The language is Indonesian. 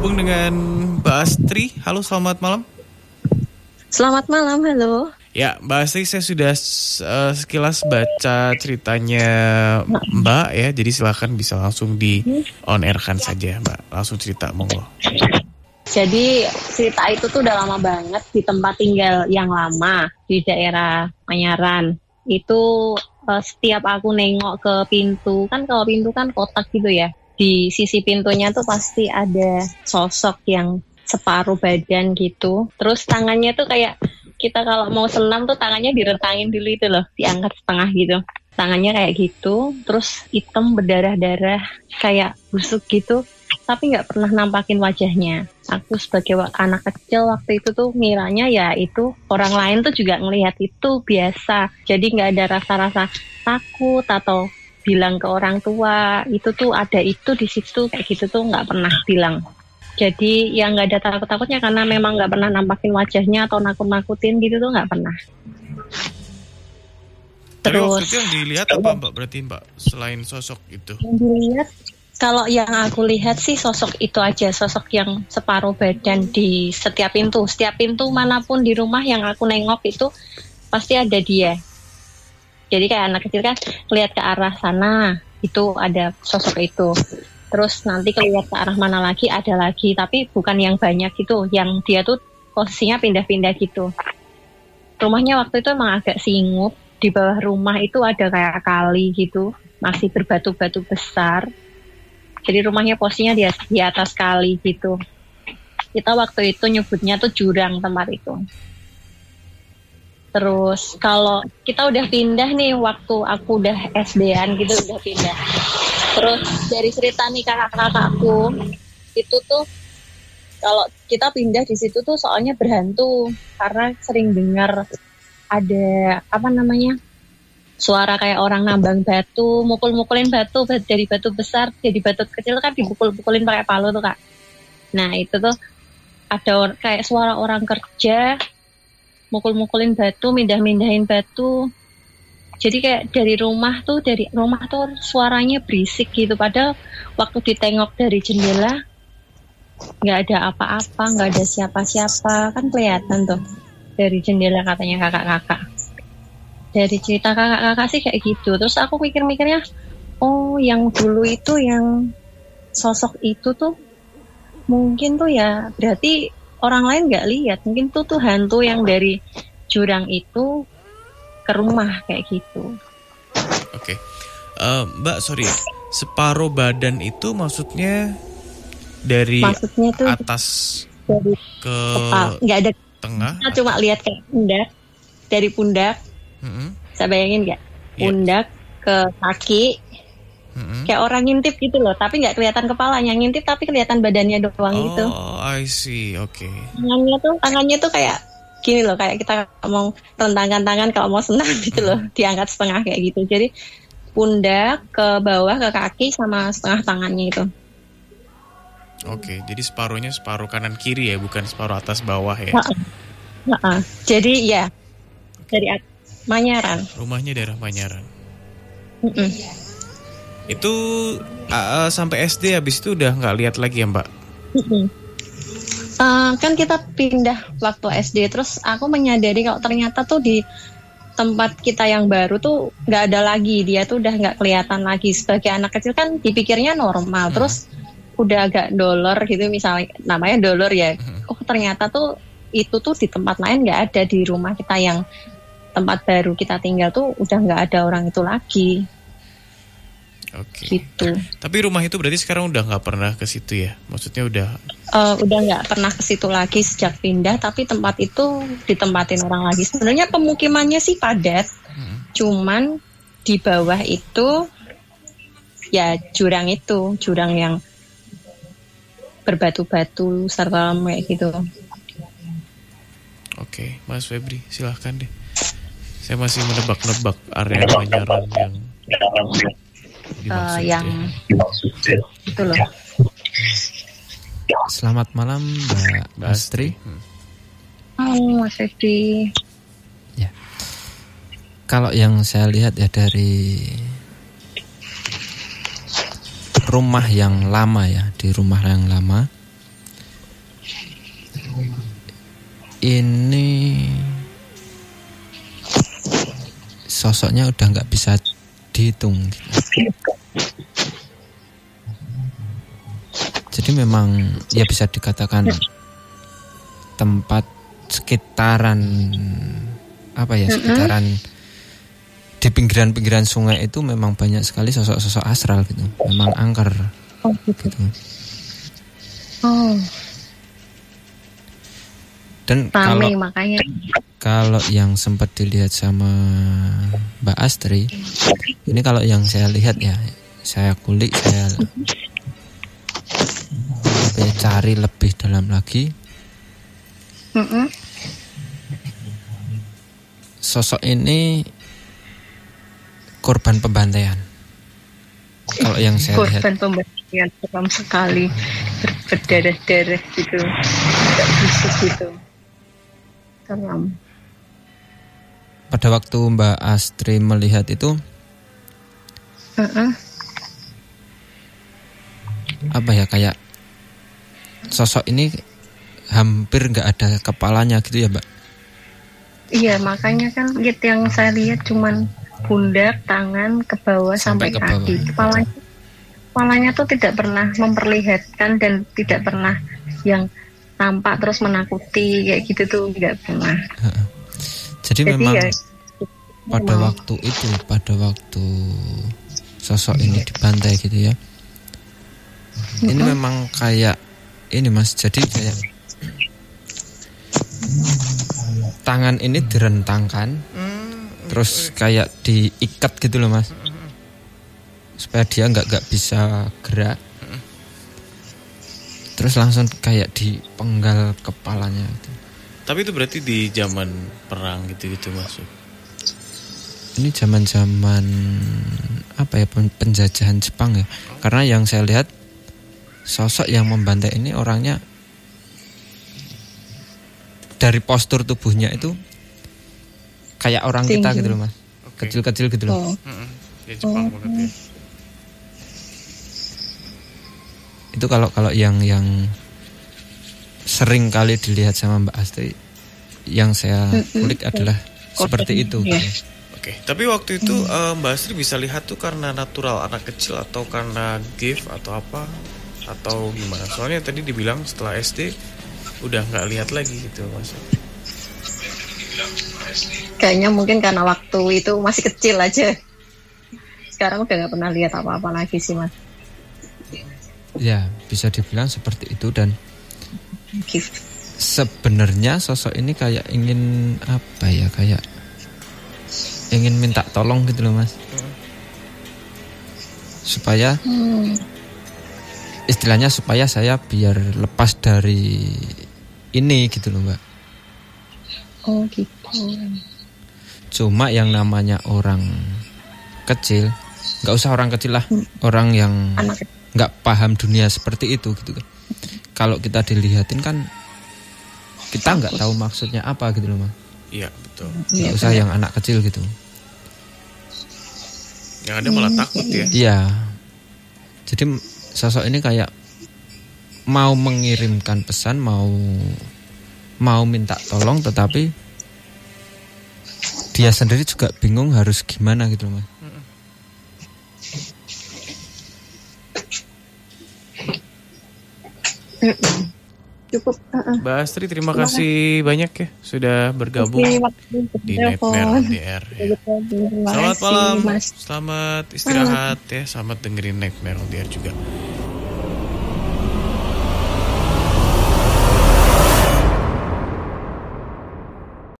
terhubung dengan Mbak Astri. Halo, selamat malam. Selamat malam, halo. Ya, Mbak Astri, saya sudah sekilas baca ceritanya Mbak ya. Jadi silakan bisa langsung di on airkan saja, Mbak. Langsung cerita, monggo. Jadi cerita itu tuh udah lama banget di tempat tinggal yang lama di daerah Panyaran. Itu setiap aku nengok ke pintu, kan kalau pintu kan kotak gitu ya. Di sisi pintunya tuh pasti ada sosok yang separuh badan gitu. Terus tangannya tuh kayak kita kalau mau senam tuh tangannya direntangin dulu itu loh, diangkat setengah gitu. Tangannya kayak gitu, terus hitam berdarah-darah kayak busuk gitu. Tapi nggak pernah nampakin wajahnya. Aku sebagai anak kecil waktu itu tuh ngiranya ya itu orang lain tuh juga ngelihat itu biasa. Jadi nggak ada rasa-rasa takut atau bilang ke orang tua itu tuh ada itu di situ kayak gitu tuh nggak pernah bilang. Jadi yang nggak ada takut-takutnya karena memang nggak pernah nampakin wajahnya atau nakut-nakutin gitu tuh nggak pernah. Tapi Terus waktu itu yang dilihat apa Mbak berarti Mbak selain sosok itu? yang dilihat, kalau yang aku lihat sih sosok itu aja, sosok yang separuh badan di setiap pintu. Setiap pintu manapun di rumah yang aku nengok itu pasti ada dia. Jadi kayak anak kecil kan lihat ke arah sana, itu ada sosok itu. Terus nanti lihat ke arah mana lagi, ada lagi. Tapi bukan yang banyak gitu, yang dia tuh posisinya pindah-pindah gitu. Rumahnya waktu itu emang agak singup. Di bawah rumah itu ada kayak kali gitu, masih berbatu-batu besar. Jadi rumahnya posisinya di atas kali gitu. Kita waktu itu nyebutnya tuh jurang tempat itu. Terus kalau kita udah pindah nih, waktu aku udah SD-an gitu udah pindah. Terus dari cerita nih kakak-kakakku, itu tuh kalau kita pindah di situ tuh soalnya berhantu. Karena sering dengar ada apa namanya, suara kayak orang nambang batu, mukul-mukulin batu dari batu besar jadi batu kecil kan dipukul-pukulin pakai palu tuh Kak. Nah itu tuh ada kayak suara orang kerja mukul-mukulin batu, mindah-mindahin batu. Jadi kayak dari rumah tuh suaranya berisik gitu. Padahal waktu ditengok dari jendela nggak ada apa-apa, nggak ada siapa-siapa, kan kelihatan tuh dari jendela katanya kakak-kakak. Dari cerita kakak-kakak sih kayak gitu. Terus aku mikir-mikirnya, oh yang dulu itu yang sosok itu tuh mungkin tuh ya berarti orang lain nggak lihat, mungkin tuh hantu yang dari jurang itu ke rumah kayak gitu. Oke. Mbak, sorry, separuh badan itu maksudnya dari tuh atas dari ke nggak ada tengah? Kita cuma lihat kayak pundak, dari pundak, saya bayangin nggak, pundak ke kaki, kayak orang ngintip gitu loh, tapi nggak kelihatan kepalanya, ngintip tapi kelihatan badannya doang gitu. Oh, I see, oke. Tangannya tuh kayak gini loh, kayak kita mau rentangkan tangan kalau mau senam gitu loh, diangkat setengah kayak gitu. Jadi pundak ke bawah ke kaki sama setengah tangannya itu. Oke, jadi separuhnya separuh kanan kiri ya, bukan separuh atas bawah ya. Jadi ya dari Manyaran. Rumahnya daerah Manyaran. Itu sampai SD, habis itu udah nggak lihat lagi ya Mbak? Kan kita pindah waktu SD, terus aku menyadari kalau ternyata tuh di tempat kita yang baru tuh nggak ada lagi, dia tuh udah nggak kelihatan lagi. Sebagai anak kecil kan dipikirnya normal, terus udah agak dolor gitu, misalnya namanya dolor ya. Oh ternyata tuh itu tuh di tempat lain nggak ada, di rumah kita yang tempat baru kita tinggal tuh udah nggak ada orang itu lagi. Oke. Gitu. Tapi rumah itu berarti sekarang udah nggak pernah ke situ ya? Maksudnya udah nggak pernah ke situ lagi sejak pindah, tapi tempat itu ditempatin orang lagi. Sebenarnya pemukimannya sih padat, cuman di bawah itu ya jurang yang berbatu-batu serem kayak gitu. Oke, Mas Febri, silahkan deh. Saya masih menebak-nebak area Manyaran yang dimaksud itu loh. Selamat malam Mbak Astri. Mas Febri. Ya. Kalau yang saya lihat ya dari rumah yang lama ya, di rumah yang lama ini sosoknya udah nggak bisa dihitung gitu. Jadi memang ya bisa dikatakan tempat sekitaran sekitaran di pinggiran-pinggiran sungai itu memang banyak sekali sosok-sosok astral gitu. Memang angker gitu. Oh. Dan kalau yang sempat dilihat sama Mbak Astri, ini kalau yang saya lihat ya, saya kulik, saya cari lebih dalam lagi. Sosok ini korban pembantaian. Kalau yang saya lihat korban pembantaian seram sekali, berdarah-darah gitu, tidak busuk gitu. Seram. Pada waktu Mbak Astri melihat itu, apa ya, kayak sosok ini hampir nggak ada kepalanya gitu ya, Mbak? Iya, makanya kan yang saya lihat cuman pundak, tangan, ke bawah sampai kaki. Kepalanya tuh tidak pernah memperlihatkan dan tidak pernah yang tampak terus menakuti kayak gitu tuh, tidak pernah. Jadi memang ya, pada waktu sosok ini dibantai gitu ya. Ini memang kayak ini Mas, jadi kayak tangan ini direntangkan, terus kayak diikat gitu loh Mas, supaya dia nggak bisa gerak, terus langsung kayak dipenggal kepalanya gitu. Tapi itu berarti di zaman perang gitu-gitu masuk. Ini zaman-zaman apa ya, penjajahan Jepang ya. Karena yang saya lihat sosok yang membantai ini orangnya dari postur tubuhnya itu kayak orang tinggi kita gitu loh Mas. Kecil-kecil gitu loh. Ya Jepang banget ya. Itu kalau yang sering kali dilihat sama Mbak Astri, yang saya kulik adalah seperti itu. Ya. Oke, tapi waktu itu Mbak Astri bisa lihat tuh karena natural anak kecil atau karena gift atau apa atau gimana? Soalnya tadi dibilang setelah SD udah nggak lihat lagi gitu Mas. Kayaknya mungkin karena waktu itu masih kecil aja. Sekarang udah nggak pernah lihat apa-apa lagi sih Mas. Ya, bisa dibilang seperti itu. Dan sebenarnya sosok ini kayak ingin apa ya, kayak ingin minta tolong gitu loh Mas, supaya istilahnya supaya saya biar lepas dari ini gitu loh Mbak. Oh gitu. Cuma yang namanya orang kecil, nggak usah orang kecil lah, orang yang nggak paham dunia seperti itu gitu kan. Kalau kita dilihatin kan kita nggak tahu maksudnya apa gitu loh Mas. Iya betul. Nggak usah yang anak kecil gitu. Yang ada malah takut ya. Iya. Jadi sosok ini kayak mau mengirimkan pesan, mau minta tolong, tetapi dia sendiri juga bingung harus gimana gitu loh Mas. Cukup. Mbak Astri, terima kasih banyak ya sudah bergabung di Nightmare on the Air ya. Selamat malam, selamat istirahat ya, selamat dengerin Nightmare on the Air juga.